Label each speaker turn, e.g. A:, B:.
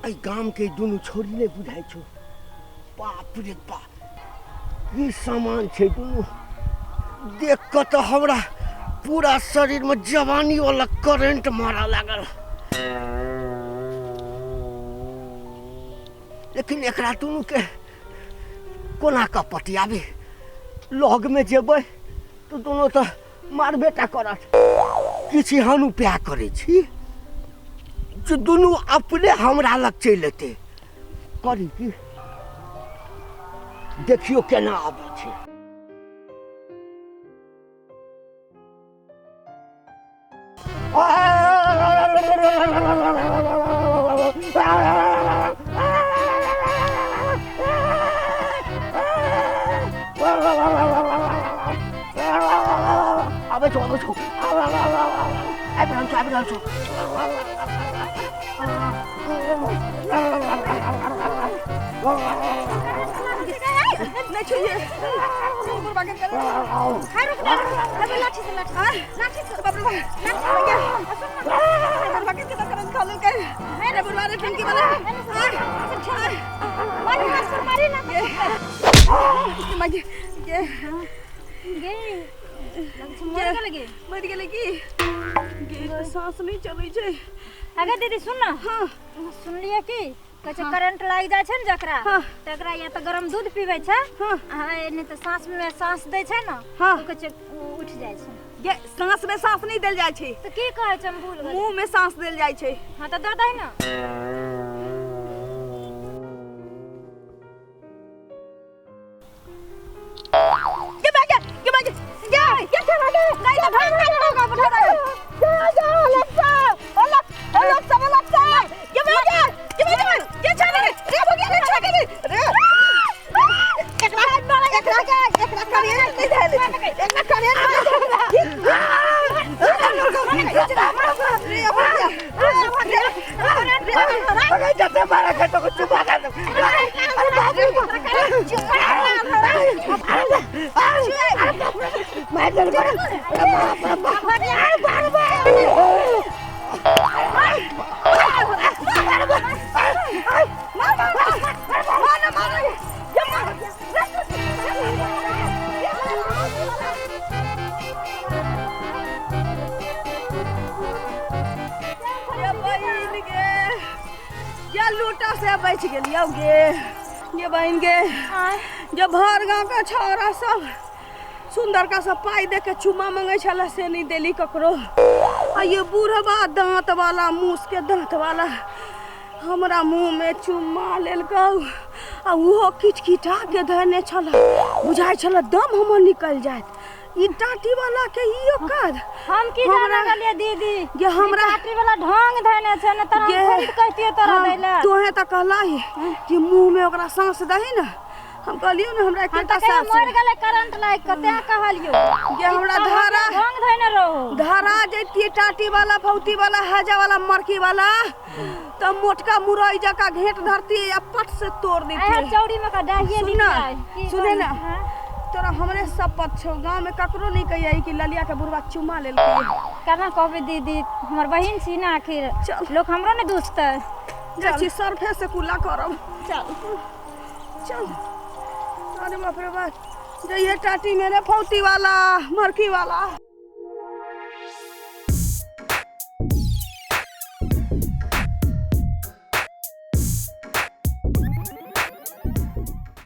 A: आई गाम के दुनू छोरी ने बुझाई छो। बाप रे बाप, ये सामान छे दुनू देख के तो हमरा पूरा शरीर में जवानी वाला करंट मारा लागल। लेकिन एकरा दुनू के कोना का पटियाबे, लग में जेबै तो दोनों तो मारबेटा करत। किछि हम उपाय करे छी जो दुनू अपने हमरा लग चल एते। करी की देखियो केना आबै छै। आबै छौ आबै छौ, आबि रहल छौ।
B: नहीं छुइए बुरबा के कर हाय रुक ना अबे लाठी से बाप रे लाठी लग गया बुरबा के करन खा ले के मेरे बुरबा रे फिंकी वाला मारी ना मागी ये मर गेले की सांस नहीं चलै छै।
C: आगे दीदी सुन ना।
B: हां
C: सुन लिया की कछ करंट लाग जाय छै न जकरा तकरा या त गरम दूध पीबै छै नै त सांस में सांस दै छै न तो कछ उठ जाय छै।
B: ये सांस में सांस नहीं देल जाय छै
C: त की कहै छै हम भूल गेल।
B: मुंह में सांस देल जाय छै।
C: हां त द दही न।
B: क्या चला गया नहीं तो भाग नहीं होगा बैठा जा लक्ष्य ये चले रे हो गया रे छके रे एक रात करिए नहीं दे एक रात करिए रे जाते मारा के तो कुछ बात नहीं। मैं चल कर लूटा से बच गेलियो गे ये बहन गे जो भर गांव का छौरा सब सुंदर का सब पाई दे के चुमा मांगे छला से नहीं देली ककरो। आ ये बूढ़वा दांत वाला मूस के दांत वाला हमरा मुंह में चुमा लेलकौ आ उहो किटकिटा के धने छला बुझाय छला दम हमर निकल जात। ई टाटी वाला के ई ओकर
C: हम की जाना गलिए दीदी
B: ये हमरा
C: टाटी वाला ढंग धने छै न त हम खरीद कहतिए तोरा दैला।
B: तोहे त कहलाई कि मुंह में ओकरा सांस दही न। हम कहलियो न हमरा एकटा सांस
C: मर गेले करंट लाग कते कहलियो
B: ये हमरा धारा
C: ढंग धने रहो
B: धारा जैती टाटी वाला फौती वाला हजा वाला मरकी वाला तो मोटका मुरई जका घेट धरती या पट से तोड़ देती।
C: आ चौड़ी में का डाहिए निकाल
B: सुने ना तोरा हमरे शपथ छौ गांव में ककरो नहीं कहिए कि ललिया के बुढ़वा चुमा लेलकै।
C: केना कहबे दीदी हमर बहिन छी ना आखिर लोग हमरो ने दोस्त
B: जाची सरफे से कुला करब। चल चल अरे बाप रे बाप ये टाटी मेरे फौती वाला मरकी वाला